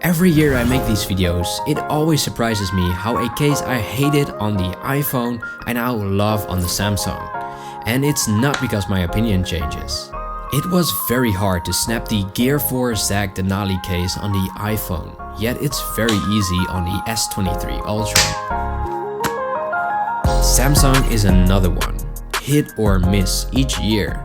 Every year I make these videos, it always surprises me how a case I hated on the iPhone I now love on the Samsung. And it's not because my opinion changes. It was very hard to snap the Gear 4 Zag Denali case on the iPhone, yet it's very easy on the S23 Ultra. Samsung is another one, hit or miss each year.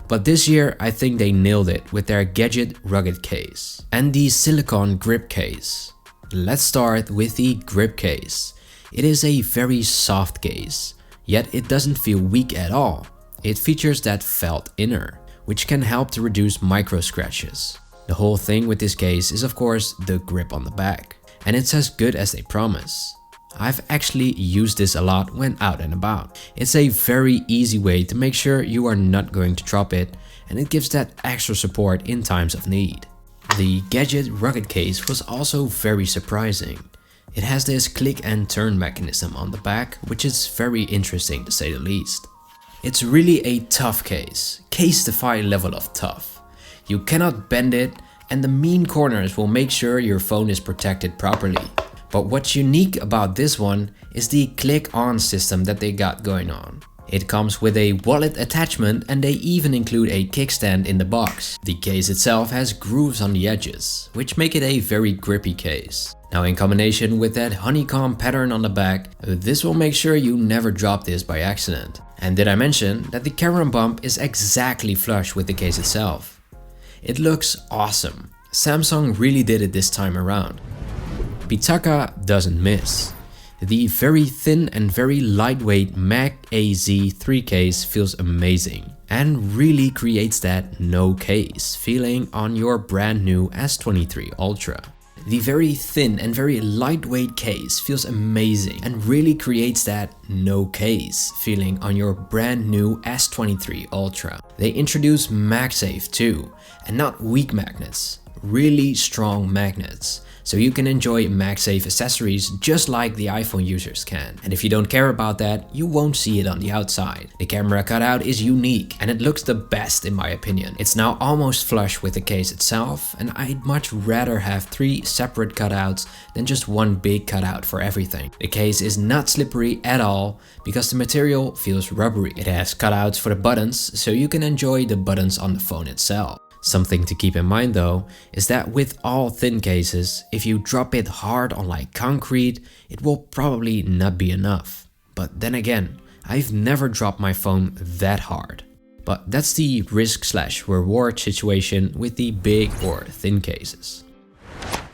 But this year I think they nailed it with their Gadget rugged case and the silicone grip case. Let's start with the grip case. It is a very soft case, yet it doesn't feel weak at all. It features that felt inner, which can help to reduce micro scratches. The whole thing with this case is of course the grip on the back, and it's as good as they promise. I've actually used this a lot when out and about. It's a very easy way to make sure you are not going to drop it, and it gives that extra support in times of need. The Gadget rugged case was also very surprising. It has this click and turn mechanism on the back, which is very interesting to say the least. It's really a tough case, Casetify level of tough. You cannot bend it, and the mean corners will make sure your phone is protected properly. But what's unique about this one is the click-on system that they got going on. It comes with a wallet attachment, and they even include a kickstand in the box. The case itself has grooves on the edges, which make it a very grippy case. Now, in combination with that honeycomb pattern on the back, this will make sure you never drop this by accident. And did I mention that the camera bump is exactly flush with the case itself? It looks awesome. Samsung really did it this time around. Pitaka doesn't miss. The very thin and very lightweight Mac AZ3 case feels amazing and really creates that no case feeling on your brand new S23 Ultra. The very thin and very lightweight case feels amazing and really creates that no case feeling on your brand new S23 Ultra. They introduced MagSafe too, and not weak magnets, really strong magnets. So you can enjoy MagSafe accessories just like the iPhone users can. And if you don't care about that, you won't see it on the outside. The camera cutout is unique and it looks the best in my opinion. It's now almost flush with the case itself, and I'd much rather have 3 separate cutouts than just one big cutout for everything. The case is not slippery at all because the material feels rubbery. It has cutouts for the buttons, so you can enjoy the buttons on the phone itself. Something to keep in mind though is that with all thin cases, if you drop it hard on like concrete, it will probably not be enough. But then again, I've never dropped my phone that hard. But that's the risk/reward situation with the big or thin cases.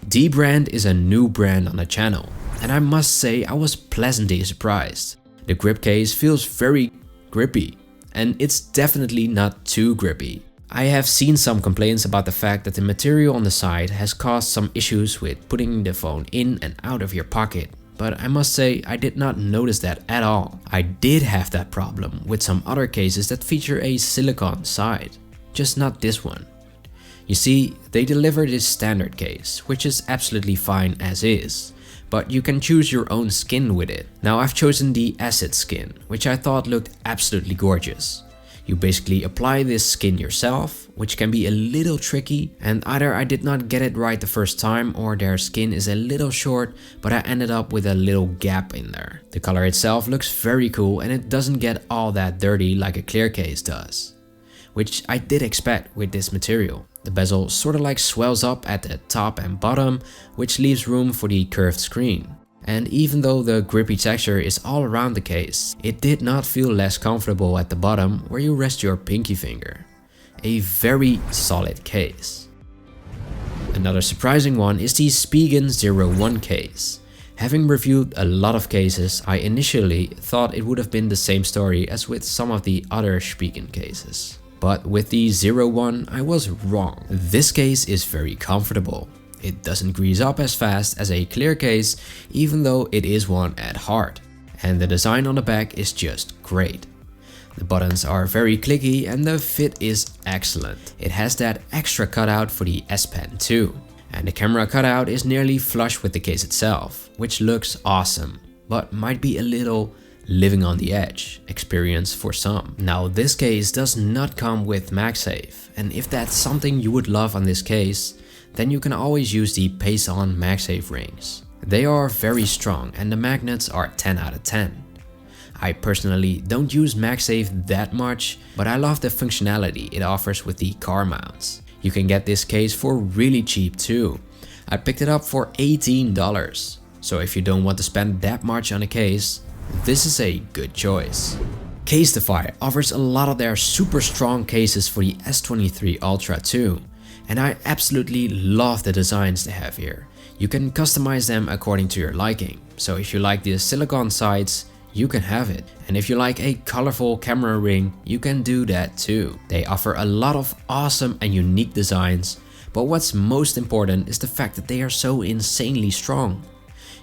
Dbrand is a new brand on the channel, and I must say I was pleasantly surprised. The grip case feels very grippy, and it's definitely not too grippy. I have seen some complaints about the fact that the material on the side has caused some issues with putting the phone in and out of your pocket, but I must say I did not notice that at all. I did have that problem with some other cases that feature a silicone side, just not this one. You see, they delivered this standard case, which is absolutely fine as is, but you can choose your own skin with it. Now I've chosen the acid skin, which I thought looked absolutely gorgeous. You basically apply this skin yourself, which can be a little tricky, and either I did not get it right the first time or their skin is a little short, but I ended up with a little gap in there. The color itself looks very cool and it doesn't get all that dirty like a clear case does, which I did expect with this material. The bezel sort of like swells up at the top and bottom, which leaves room for the curved screen. And even though the grippy texture is all around the case, it did not feel less comfortable at the bottom where you rest your pinky finger. A very solid case. Another surprising one is the Spigen 01 case. Having reviewed a lot of cases, I initially thought it would have been the same story as with some of the other Spigen cases. But with the 01, I was wrong. This case is very comfortable. It doesn't grease up as fast as a clear case, even though it is one at heart. And the design on the back is just great. The buttons are very clicky and the fit is excellent. It has that extra cutout for the S Pen too. And the camera cutout is nearly flush with the case itself, which looks awesome, but might be a little living on the edge experience for some. Now this case does not come with MagSafe, and if that's something you would love on this case, then you can always use the Pace-On MagSafe rings. They are very strong and the magnets are 10 out of 10. I personally don't use MagSafe that much, but I love the functionality it offers with the car mounts. You can get this case for really cheap too. I picked it up for $18. So if you don't want to spend that much on a case, this is a good choice. Casetify offers a lot of their super strong cases for the S23 Ultra too. And I absolutely love the designs they have here. You can customize them according to your liking. So if you like the silicone sides, you can have it. And if you like a colorful camera ring, you can do that too. They offer a lot of awesome and unique designs, but what's most important is the fact that they are so insanely strong.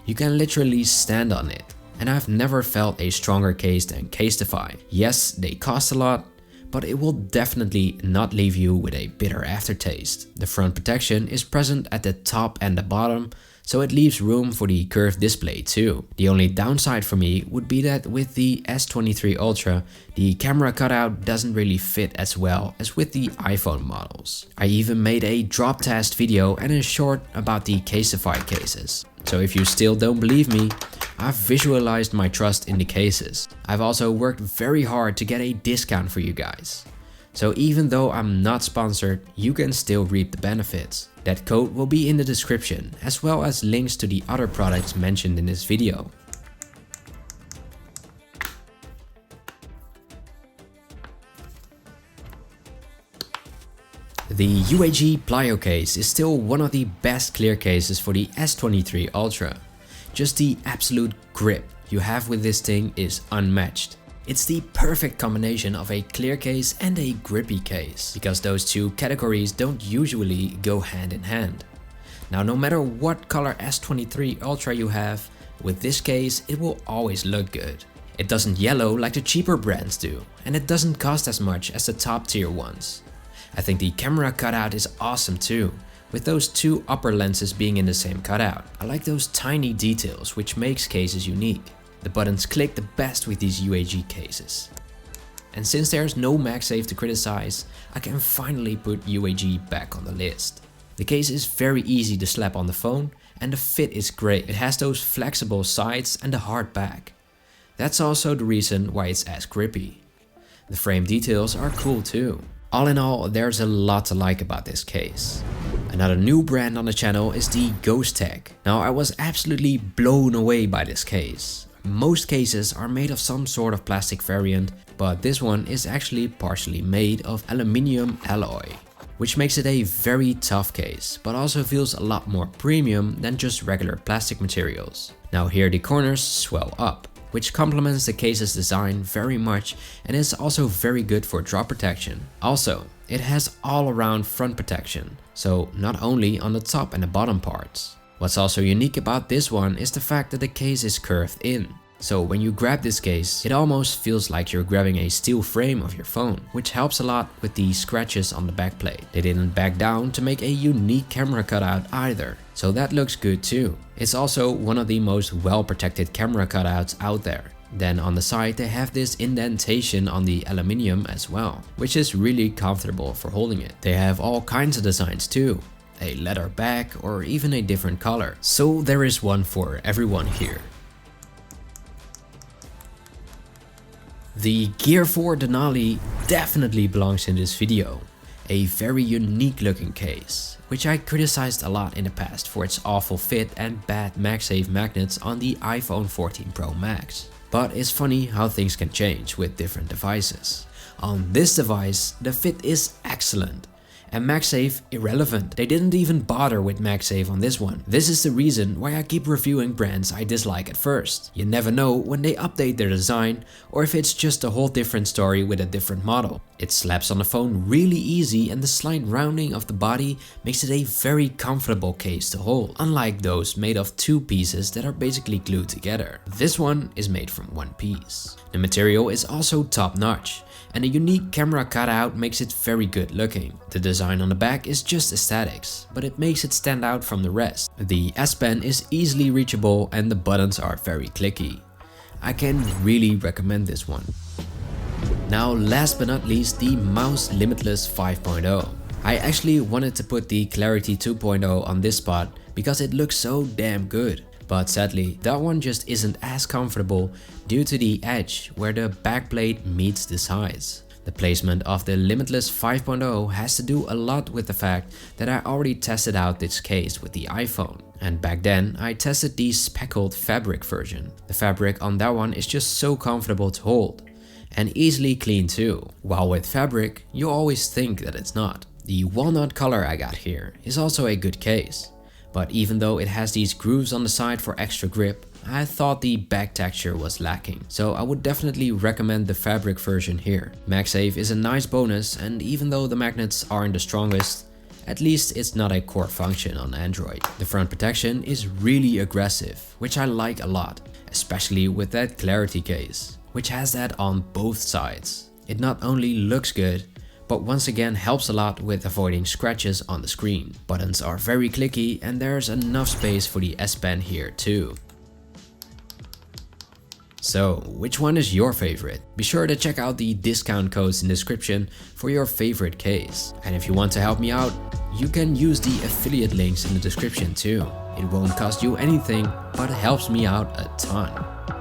You can literally stand on it, and I've never felt a stronger case than Casetify. Yes, they cost a lot, but it will definitely not leave you with a bitter aftertaste. The front protection is present at the top and the bottom, so it leaves room for the curved display too. The only downside for me would be that with the S23 Ultra, the camera cutout doesn't really fit as well as with the iPhone models. I even made a drop test video and a short about the Casetify cases. So if you still don't believe me, I've visualized my trust in the cases. I've also worked very hard to get a discount for you guys. So even though I'm not sponsored, you can still reap the benefits. That code will be in the description, as well as links to the other products mentioned in this video. The UAG Plio case is still one of the best clear cases for the S23 Ultra. Just the absolute grip you have with this thing is unmatched. It's the perfect combination of a clear case and a grippy case, because those two categories don't usually go hand in hand. Now, no matter what color S23 Ultra you have, with this case it will always look good. It doesn't yellow like the cheaper brands do, and it doesn't cost as much as the top tier ones. I think the camera cutout is awesome too, with those two upper lenses being in the same cutout. I like those tiny details which makes cases unique. The buttons click the best with these UAG cases. And since there's no MagSafe to criticize, I can finally put UAG back on the list. The case is very easy to slap on the phone and the fit is great. It has those flexible sides and a hard back. That's also the reason why it's as grippy. The frame details are cool too. All in all, there's a lot to like about this case. Another new brand on the channel is the Ghost Tech. Now, I was absolutely blown away by this case. Most cases are made of some sort of plastic variant, but this one is actually partially made of aluminium alloy, which makes it a very tough case, but also feels a lot more premium than just regular plastic materials. Now here the corners swell up, which complements the case's design very much and is also very good for drop protection. Also, it has all-around front protection, so not only on the top and the bottom parts. What's also unique about this one is the fact that the case is curved in. So when you grab this case, it almost feels like you're grabbing a steel frame of your phone, which helps a lot with the scratches on the backplate. They didn't back down to make a unique camera cutout either, so that looks good too. It's also one of the most well-protected camera cutouts out there. Then on the side they have this indentation on the aluminium as well, which is really comfortable for holding it. They have all kinds of designs too. A leather back or even a different color. So there is one for everyone here. The Gear 4 Denali definitely belongs in this video. A very unique looking case, which I criticized a lot in the past for its awful fit and bad MagSafe magnets on the iPhone 14 Pro Max. But it's funny how things can change with different devices. On this device, the fit is excellent. And MagSafe irrelevant. They didn't even bother with MagSafe on this one. This is the reason why I keep reviewing brands I dislike at first. You never know when they update their design or if it's just a whole different story with a different model. It slaps on the phone really easy and the slight rounding of the body makes it a very comfortable case to hold. Unlike those made of two pieces that are basically glued together. This one is made from one piece. The material is also top notch. And a unique camera cutout makes it very good looking. The design on the back is just aesthetics, but it makes it stand out from the rest. The S Pen is easily reachable and the buttons are very clicky. I can really recommend this one. Now last but not least, the Mous Limitless 5.0. I actually wanted to put the Clarity 2.0 on this spot because it looks so damn good. But sadly, that one just isn't as comfortable due to the edge where the backplate meets the sides. The placement of the Limitless 5.0 has to do a lot with the fact that I already tested out this case with the iPhone. And back then, I tested the speckled fabric version. The fabric on that one is just so comfortable to hold. And easily clean too. While with fabric, you always think that it's not. The walnut color I got here is also a good case. But even though it has these grooves on the side for extra grip, I thought the back texture was lacking, so I would definitely recommend the fabric version here. MagSafe is a nice bonus, and even though the magnets aren't the strongest, at least it's not a core function on Android. The front protection is really aggressive, which I like a lot, especially with that Clarity case, which has that on both sides. It not only looks good, but once again helps a lot with avoiding scratches on the screen. Buttons are very clicky and there's enough space for the S Pen here too. So, which one is your favorite? Be sure to check out the discount codes in the description for your favorite case. And if you want to help me out, you can use the affiliate links in the description too. It won't cost you anything, but it helps me out a ton.